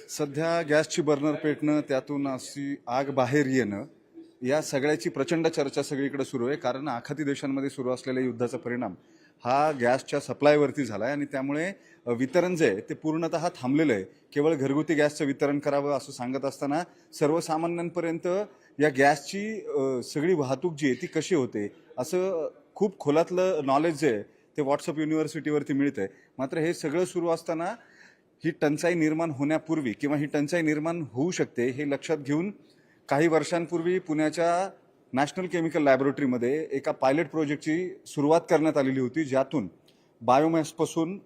सध्या गॅसची बर्नर पेटणं, त्यातून अशी आग बाहेर येणं, या सगळ्याची प्रचंड चर्चा सगळीकडे सुरू आहे. कारण आखाती देशांमध्ये सुरू असलेल्या युद्धाचा परिणाम हा गॅसच्या सप्लायवरती झाला आहे आणि त्यामुळे वितरण जे आहे ते पूर्णतः थांबलेलं आहे. केवळ घरगुती गॅसचं वितरण करावं असं सांगत असताना सर्वसामान्यांपर्यंत या गॅसची सगळी वाहतूक जी आहे ती कशी होते असं खूप खोलातलं नॉलेज जे आहे ते व्हॉट्सअप युनिव्हर्सिटीवरती मिळतंय. मात्र हे सगळं सुरू असताना ही टंचाई निर्माण होण्यापूर्वी किंवा ही टंचाई निर्माण होऊ शकते हे लक्षात घेऊन काही वर्षांपूर्वी पुण्याच्या नॅशनल केमिकल लॅबोरेटरीमध्ये एका पायलट प्रोजेक्टची सुरुवात करण्यात आलेली होती, ज्यातून बायोमॅसपासून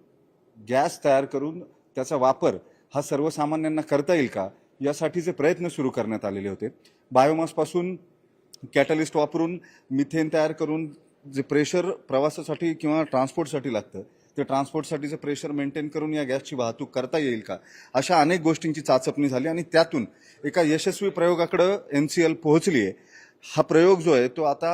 गॅस तयार करून त्याचा वापर हा सर्वसामान्यांना करता येईल का यासाठीचे प्रयत्न सुरू करण्यात आलेले होते. बायोमासपासून कॅटलिस्ट वापरून मिथेन तयार करून जे प्रेशर प्रवासासाठी किंवा ट्रान्सपोर्टसाठी लागतं ते ट्रान्सपोर्टसाठीचं प्रेशर मेंटेन करून या गॅसची वाहतूक करता येईल का, अशा अनेक गोष्टींची चाचपणी झाली आणि त्यातून एका यशस्वी प्रयोगाकडे NCL पोहोचली आहे. हा प्रयोग जो आहे तो आता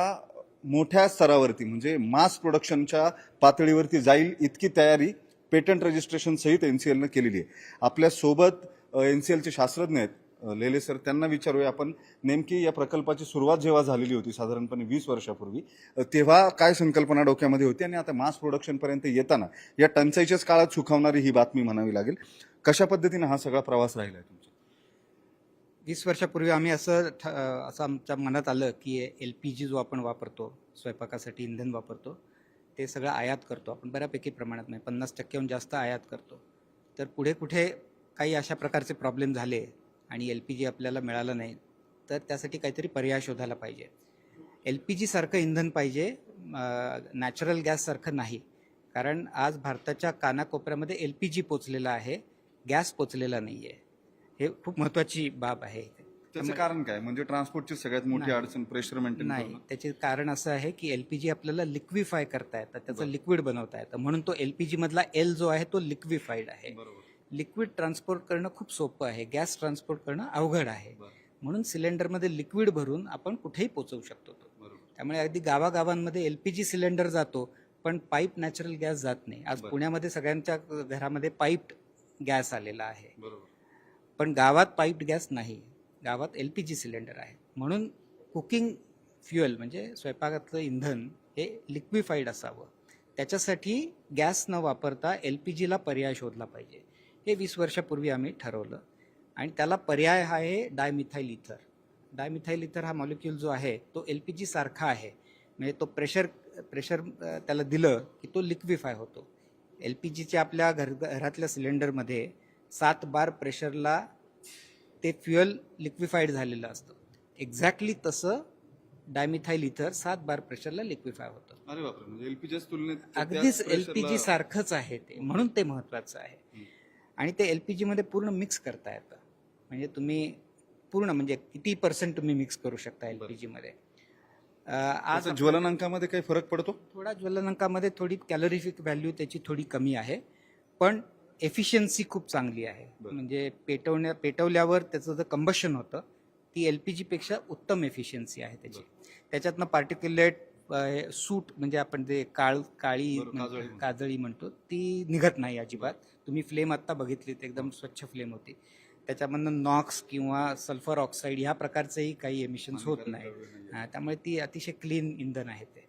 मोठ्या स्तरावरती म्हणजे मास प्रोडक्शनच्या पातळीवरती जाईल इतकी तयारी पेटंट रजिस्ट्रेशन सहित NCLनं केलेली आहे. आपल्या सोबत NCLचे शास्त्रज्ञ आहेत लेले सर, त्यांना विचारूया आपण नेमकी या प्रकल्पाची सुरुवात जेव्हा झालेली होती साधारणपणे 20 वर्षापूर्वी, तेव्हा काय संकल्पना डोक्यामध्ये होती आणि आता मास प्रोडक्शनपर्यंत येताना या टंचाईच्याच काळात सुखावणारी ही बातमी म्हणावी लागेल. कशा पद्धतीने हा सगळा प्रवास राहिला आहे तुमचा? 20 वर्षापूर्वी आम्ही असं आमच्या मनात आलं की LPG जो आपण वापरतो, स्वयंपाकासाठी इंधन वापरतो, ते सगळं आयात करतो आपण बऱ्यापैकी प्रमाणात, नाही 50%हून जास्त आयात करतो. तर पुढे कुठे काही अशा प्रकारचे प्रॉब्लेम झाले आणि LPG आपल्याला मिळालं नाही, तर त्यासाठी काहीतरी पर्याय शोधायला पाहिजे. LPG सारखं इंधन पाहिजे, नॅचरल गॅससारखं नाही. कारण आज भारताच्या कानाकोपऱ्यामध्ये LPG पोचलेला आहे, गॅस पोचलेला नाही आहे. हे खूप महत्त्वाची बाब आहे. त्याचं कारण काय? म्हणजे ट्रान्सपोर्टची सगळ्यात मोठी अडचण प्रेशर मेंटेन नाही, त्याचे कारण असं आहे की LPG आपल्याला लिक्विफाय करता येतं, त्याचं लिक्विड बनवता येतं, म्हणून तो LPG मधला L जो आहे तो लिक्विफाईड आहे. लिक्विड ट्रान्सपोर्ट करणं खूप सोपं आहे, गॅस ट्रान्सपोर्ट करणं अवघड आहे. म्हणून सिलेंडरमध्ये लिक्विड भरून आपण कुठेही पोहोचवू शकतो. त्यामुळे अगदी गावागावांमध्ये LPG सिलेंडर जातो, पण पाईप नॅचरल गॅस जात नाही. आज पुण्यामध्ये सगळ्यांच्या घरामध्ये पाईप्ड गॅस आलेला आहे, पण गावात पाईप्ड गॅस नाही, गावात LPG सिलेंडर आहे. म्हणून कुकिंग फ्युएल म्हणजे स्वयंपाकातलं इंधन हे लिक्विफाईड असावं, त्याच्यासाठी गॅस न वापरता LPGला पर्याय शोधला पाहिजे. हे 20 वर्षापूर्वी आम्ही ठरवलं आणि त्याला पर्याय हा आहे डायमिथाईल इथर. डायमिथाईल इथर हा मॉलिक्यूल जो आहे तो LPG सारखा आहे, म्हणजे तो प्रेशर त्याला दिलं की तो लिक्विफाय होतो. LPGच्या आपल्या घरातल्या सिलेंडरमध्ये 7 बार प्रेशरला ते फ्युएल लिक्विफाईड झालेलं असतं. एक्झॅक्टली तसं डायमिथाईल इथर 7 बार प्रेशरला लिक्विफाय होतं. अरे बापरे, म्हणजे LPGच्या तुलनेत अगदीच LPG सारखंच आहे ते, म्हणून ते महत्वाचं आहे. आणि ते LPG मध्ये पूर्ण मिक्स करता येतं, म्हणजे तुम्ही पूर्ण म्हणजे किती % तुम्ही मिक्स करू शकता LPG मध्ये. आज ज्वलनांकामध्ये काही फरक पडतो? थोडा ज्वलनांकामध्ये थोडी कॅलरीफिक व्हॅल्यू त्याची थोडी कमी आहे, पण एफिशियन्सी खूप चांगली आहे. म्हणजे पेटवल्यावर त्याचं जे कंबशन होतं ती LPG पेक्षा उत्तम एफिशियन्सी आहे त्याची. त्याच्यातनं पार्टिक्युलेट सूट म्हणजे आपण जे काजळी म्हणतो ती निघत नाही अजिबात. तुम्ही फ्लेम आत्ता बघितली तर एकदम स्वच्छ फ्लेम होती. त्याच्यामधनं नॉक्स किंवा सल्फर ऑक्साईड ह्या प्रकारचेही काही एमिशन्स होत नाही. त्यामुळे ती अतिशय क्लीन इंधन आहे ते.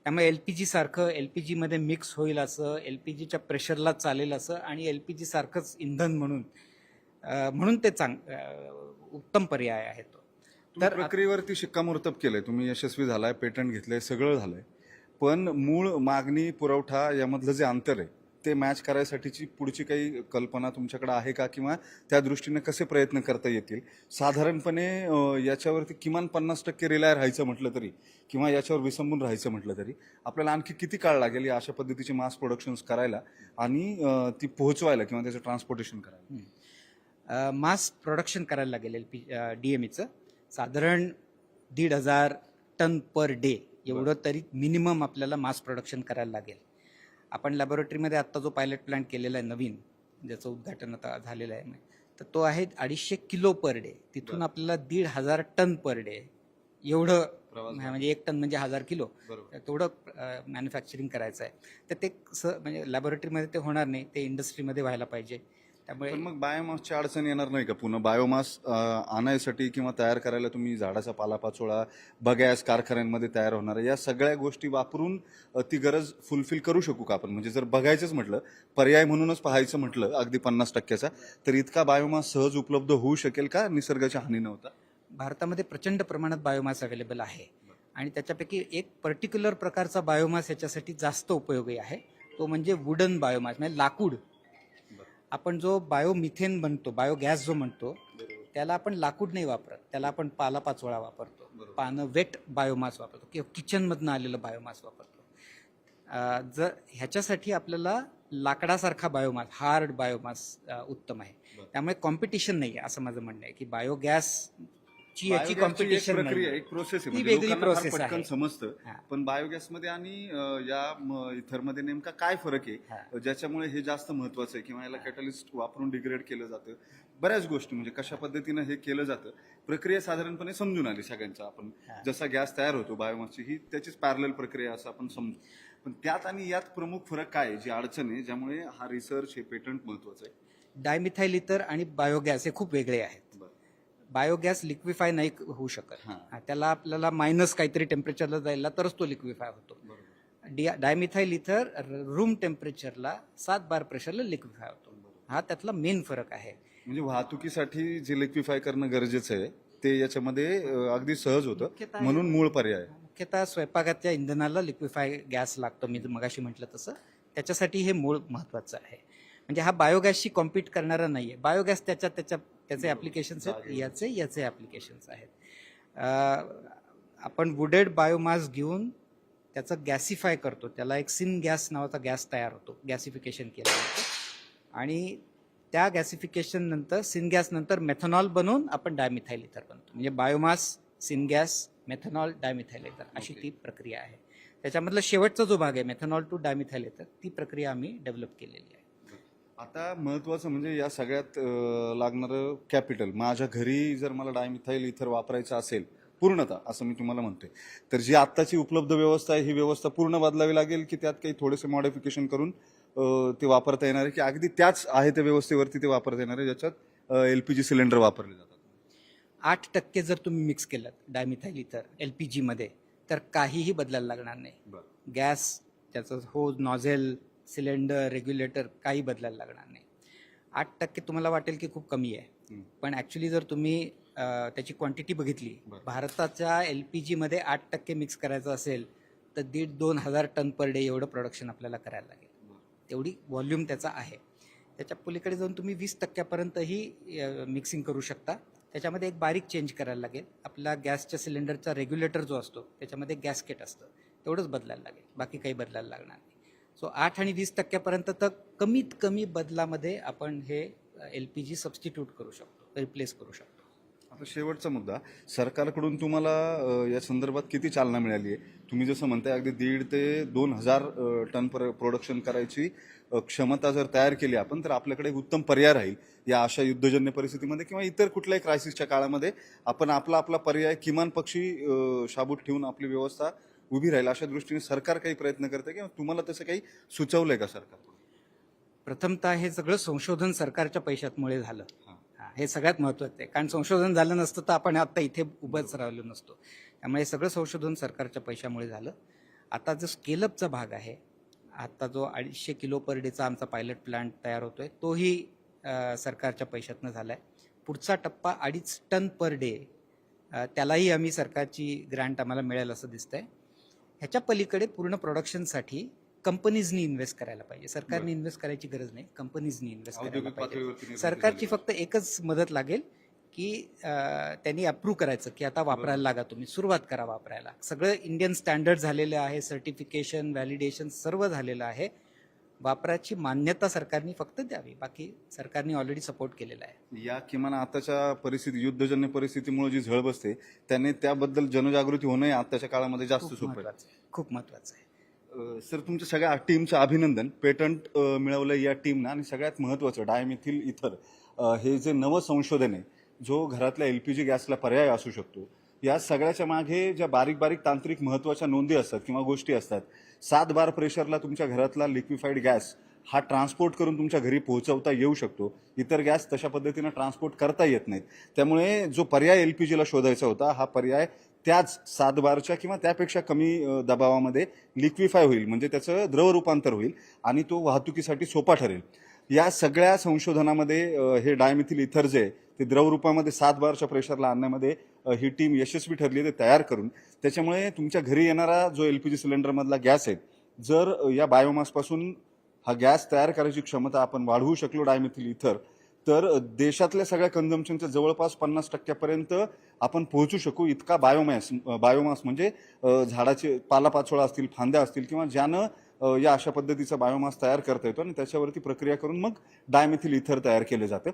त्यामुळे LPG सारखं LPG मध्ये मिक्स होईल असं, LPGच्या प्रेशरला चालेल असं आणि LPG सारखंच इंधन म्हणून ते उत्तम पर्याय आहे तो. तर प्रक्रियेवरती शिक्कामोर्तब केलंय तुम्ही, यशस्वी झालाय, पेटंट घेतलंय, सगळं झालंय, पण मूळ मागणी पुरवठा यामधलं जे अंतर आहे ते मॅच करायसाठीची पुढची काही कल्पना तुमच्याकडे आहे का, किंवा त्या दृष्टीने कसे प्रयत्न करता येतील? साधारणपणे याच्यावरती किमान 50% रिलाय राहायचं म्हटलं तरी किंवा याच्यावर विसंबून राहायचं म्हटलं तरी आपल्याला आणखी किती काळ लागेल या अशा पद्धतीची मास प्रोडक्शन्स करायला आणि ती पोहोचवायला किंवा त्याचं ट्रान्सपोर्टेशन करायला? मास प्रोडक्शन करायला लागेल DMEचं साधारण 1,500 टन पर डे एवढं तरी मिनिमम आपल्याला मास प्रोडक्शन करायला लागेल. आपण लॅबोरेटरीमध्ये आत्ता जो पायलट प्लांट केलेला आहे नवीन, ज्याचं उद्घाटन आता झालेलं आहे, तर तो आहे 250 किलो पर डे. तिथून आपल्याला 1,500 टन पर डे एवढं, म्हणजे 1 टन म्हणजे 1000 किलो, तेवढं मॅन्युफॅक्चरिंग करायचं आहे. तर ते म्हणजे लॅबोरेटरीमध्ये ते होणार नाही, ते इंडस्ट्रीमध्ये व्हायला पाहिजे. त्यामुळे पण मग बायोमासची अडचण येणार नाही का पुन्हा बायोमास आणायसाठी किंवा तयार करायला तुम्ही झाडाचा पालापाचोळा बगॅस कारखान्यांमध्ये तयार होणार या सगळ्या गोष्टी वापरून ती गरज फुलफिल करू शकू का आपण म्हणजे जर बघायचंच म्हटलं पर्याय म्हणूनच पाहायचं म्हटलं अगदी 50% तर इतका बायोमास सहज उपलब्ध होऊ शकेल का निसर्गाची हानी न होता? भारतामध्ये प्रचंड प्रमाणात बायोमास अवेलेबल आहे आणि त्याच्यापैकी एक पर्टिक्युलर प्रकारचा बायोमास याच्यासाठी जास्त उपयोगी आहे, तो म्हणजे वुडन बायोमास, म्हणजे लाकूड. आपण जो बायोमिथेन बनतो, बायोगॅस जो म्हणतो, त्याला आपण लाकूड नाही वापरत, त्याला आपण पालापाचोळा वापरतो, पानं वेट बायोमास वापरतो किंवा किचनमधनं आलेलं बायोमास वापरतो. जर ह्याच्यासाठी आपल्याला लाकडासारखा बायोमास, हार्ड बायोमास उत्तम आहे. त्यामुळे कॉम्पिटिशन नाही आहे असं माझं म्हणणं आहे की बायोगॅसची याची कॉम्पिटिशन प्रक्रिया एक प्रोसेस आहे ती म्हणजे वेगळी लोकांना फार प्रोसेस पटकन आहे. समजतं हा. पण बायोगॅसमध्ये आणि या इथरमध्ये नेमका काय फरक आहे ज्याच्यामुळे हे जास्त महत्वाचं आहे किंवा याला कॅटलिस्ट वापरून डिग्रेड केलं जातं बऱ्याच गोष्टी म्हणजे कशा पद्धतीनं हे केलं जातं प्रक्रिया साधारणपणे समजून आली सगळ्यांचा आपण जसा गॅस तयार होतो बायोमासची ही त्याचीच पॅरलल प्रक्रिया असं आपण समजू पण त्यात आणि यात प्रमुख फरक काय आहे जी अडचण आहे ज्यामुळे हा रिसर्च हे पेटंट महत्वाचं आहे? डायमिथाइल इथर आणि बायोगॅस हे खूप वेगळे आहेत. बायोगॅस लिक्विफाय नाही होऊ शकत. त्याला आपल्याला मायनस काहीतरी टेम्परेचरला जायला तरच तो लिक्विफाय होतो. डायमिथाइल इथर रूम टेम्परेचरला 7 बार प्रेशरला लिक्विफाय होतो. हा त्यातला मेन फरक आहे. म्हणजे वाहतुकीसाठी जे लिक्विफाय करणं गरजेचं आहे ते याच्यामध्ये अगदी सहज होतं म्हणून मूळ पर्याय. मुख्यतः स्वयंपाकाच्या इंधनाला लिक्विफाय गॅस लागतो, मी मगाशी म्हटलं तसं. त्याच्यासाठी हे मूळ महत्वाचं आहे. म्हणजे हा बायोगॅसशी कॉम्पीट करणारा नाहीये. बायोगॅस त्याचे ऍप्लिकेशन्स आहेत, याचे ऍप्लिकेशन्स आहेत. आपण वुडेड बायोमास घेऊन त्याचं गॅसिफाय करतो, त्याला एक सिन गॅस नावाचा गॅस तयार होतो, गॅसिफिकेशन केलं जातं आणि त्या गॅसिफिकेशन नंतर सिन गॅस नंतर मेथनॉल बनवून आपण डायमिथाइल इथर बनतो. म्हणजे biomass, syn gas, methanol, dimethyl ether अशी ती प्रक्रिया आहे. त्याच्यामधला शेवटचा जो भाग आहे मेथनॉल टू डायमिथाइल इथर, ती प्रक्रिया आम्ही डेव्हलप केलेली आहे. आता महत्वाचं म्हणजे या सगळ्यात लागणारं कॅपिटल. माझ्या घरी जर मला डायमिथाइल इथर वापरायचं असेल पूर्णतः असं मी तुम्हाला म्हणतोय तर जी आत्ताची उपलब्ध व्यवस्था आहे ही व्यवस्था पूर्ण बदलावी लागेल की त्यात काही थोडेसे मॉडिफिकेशन करून ते वापरता येणार आहे की अगदी त्याच आहे त्या व्यवस्थेवरती ते वापरता येणार आहे ज्याच्यात LPG सिलेंडर वापरले जातात? 8% जर तुम्ही मिक्स केलं डायमिथाइल इथर LPG मध्ये तर काहीही बदलायला लागणार नाही. गॅस, त्याचं होज, नॉझेल, सिलेंडर, रेग्युलेटर काही बदलायला लागणार नाही. 8% तुम्हाला वाटेल की खूप कमी आहे, पण ऍक्च्युली जर तुम्ही त्याची क्वांटिटी बघितली, भारताच्या LPG मध्ये 8% मिक्स करायचं असेल तर 1,500-2,000 हजार टन पर डे एवढं प्रोडक्शन आपल्याला करायला लागेल. तेवढी व्हॉल्यूम त्याचा आहे. त्याच्या पलीकडे जाऊन तुम्ही 20%पर्यंतही मिक्सिंग करू शकता. त्याच्यामध्ये एक बारीक चेंज करायला लागेल. आपला गॅसच्या सिलेंडरचा रेग्युलेटर जो असतो त्याच्यामध्ये गॅसकेट असतं, तेवढंच बदलायला लागेल, बाकी काही बदलायला लागणार नाही. सो 8 आणि 20% तर कमीत कमी बदलामध्ये आपण हे LPG सबस्टिट्यूट करू शकतो, रिप्लेस करू शकतो. आता शेवटचा मुद्दा, सरकारकडून तुम्हाला या संदर्भात किती चालना मिळाली आहे? तुम्ही जसं म्हणताय अगदी 1,500 ते 2,000 टन प्रोडक्शन करायची क्षमता जर तयार केली आपण तर आपल्याकडे एक उत्तम पर्याय राहील या अशा युद्धजन्य परिस्थितीमध्ये किंवा इतर कुठल्याही क्रायसिसच्या काळामध्ये आपण आपला पर्याय किमान पक्षी शाबूत ठेवून आपली व्यवस्था उभी राहील अशा दृष्टीने सरकार काही प्रयत्न करते किंवा तुम्हाला तसं काही सुचवलंय का सरकार? प्रथमतः हे सगळं संशोधन सरकारच्या पैशांमुळे झालं. हे सगळ्यात महत्वाचं आहे, कारण संशोधन झालं नसतं तर आपण आता इथे उभंच राहिलो नसतो. त्यामुळे सगळं संशोधन सरकारच्या पैशामुळे झालं. आता जो स्केलअपचा भाग आहे, आता जो 250 किलो पर डेचा आमचा पायलट प्लांट तयार होतोय तोही सरकारच्या पैशातनं झालाय. पुढचा टप्पा 2.5 टन पर डे, त्यालाही आम्ही सरकारची ग्रँट आम्हाला मिळेल असं दिसतंय. ह्याच्या पलीकडे पूर्ण प्रोडक्शनसाठी कंपनीजनी इन्व्हेस्ट करायला पाहिजे. सरकारने इन्व्हेस्ट करायची गरज नाही, कंपनीजनी इन्व्हेस्ट करायला पाहिजे. सरकारची फक्त एकच मदत लागेल की त्यांनी अप्रूव्ह करायचं की आता वापरायला लागा, तुम्ही सुरुवात करा वापरायला. सगळं इंडियन स्टँडर्ड झालेलं आहे, सर्टिफिकेशन, व्हॅलिडेशन सर्व झालेलं आहे. वापराची मान्यता सरकारने फक्त द्यावी, बाकी सरकारने ऑलरेडी सपोर्ट केलेला आहे. या किमान आताच्या परिस्थिती, युद्धजन्य परिस्थितीमुळे जी झळ बसते त्याने त्याबद्दल जनजागृती होणं आताच्या काळामध्ये जास्त सोपं आहे. खूप महत्वाचं आहे. सर, तुमच्या सगळ्या टीमचं अभिनंदन. पेटंट मिळवलं या टीमनं आणि सगळ्यात महत्वाचं डायमिथिल इथर हे जे नवं संशोधन आहे, जो घरातल्या LPG गॅसला पर्याय असू शकतो, या सगळ्याच्या मागे ज्या बारीक बारीक तांत्रिक महत्वाच्या नोंदी असतात किंवा गोष्टी असतात, 7 बार प्रेशरला तुमच्या घरातला लिक्विफाईड गॅस हा ट्रान्सपोर्ट करून तुमच्या घरी पोहोचवता येऊ शकतो. इतर गॅस तशा पद्धतीनं ट्रान्सपोर्ट करता येत नाहीत. त्यामुळे जो पर्याय LPGला शोधायचा होता हा पर्याय त्याच 7 बारच्या किंवा त्यापेक्षा कमी दबावामध्ये लिक्विफाय होईल, म्हणजे त्याचं द्रव रूपांतर होईल आणि तो वाहतुकीसाठी सोपा ठरेल. या सगळ्या संशोधनामध्ये हे डायमिथिल इथर जे आहे ते द्रव रूपामध्ये 7 बारच्या प्रेशरला आणण्यामध्ये ही टीम यशस्वी ठरली आहे ते तयार करून. त्याच्यामुळे तुमच्या घरी येणारा जो LPG सिलेंडरमधला गॅस आहे, जर या बायोमासपासून हा गॅस तयार करायची क्षमता आपण वाढवू शकलो डायमिथिल इथर, तर देशातल्या सगळ्या कन्झम्पशनच्या जवळपास 50% आपण पोहोचू शकू. इतका बायोमास म्हणजे झाडाचे पालापाचोळा असतील, फांद्या असतील किंवा ज्यानं या अशा पद्धतीचा बायोमास तयार करता येतो आणि त्याच्यावरती प्रक्रिया करून मग डायमिथिल इथर तयार केले जातं.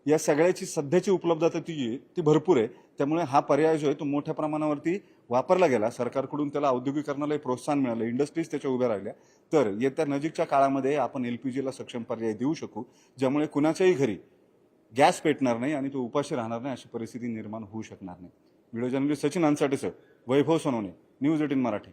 या सगळ्याची सध्याची उपलब्धता ती भरपूर आहे. त्यामुळे हा पर्याय जो आहे तो मोठ्या प्रमाणावरती वापरला गेला. सरकारकडून त्याला औद्योगिकरणालाही प्रोत्साहन मिळालं, इंडस्ट्रीज त्याच्या उभ्या राहिल्या. तर येत्या नजीकच्या काळामध्ये आपण LPGला सक्षम पर्याय देऊ शकू, ज्यामुळे कुणाच्याही घरी गॅस पेटणार नाही आणि तो उपाशी राहणार नाही, अशी परिस्थिती निर्माण होऊ शकणार नाही. व्हिडिओ जर्नलिस्ट सचिन अन्साटेसह वैभव सोनवणे, न्यूज 18 मराठी.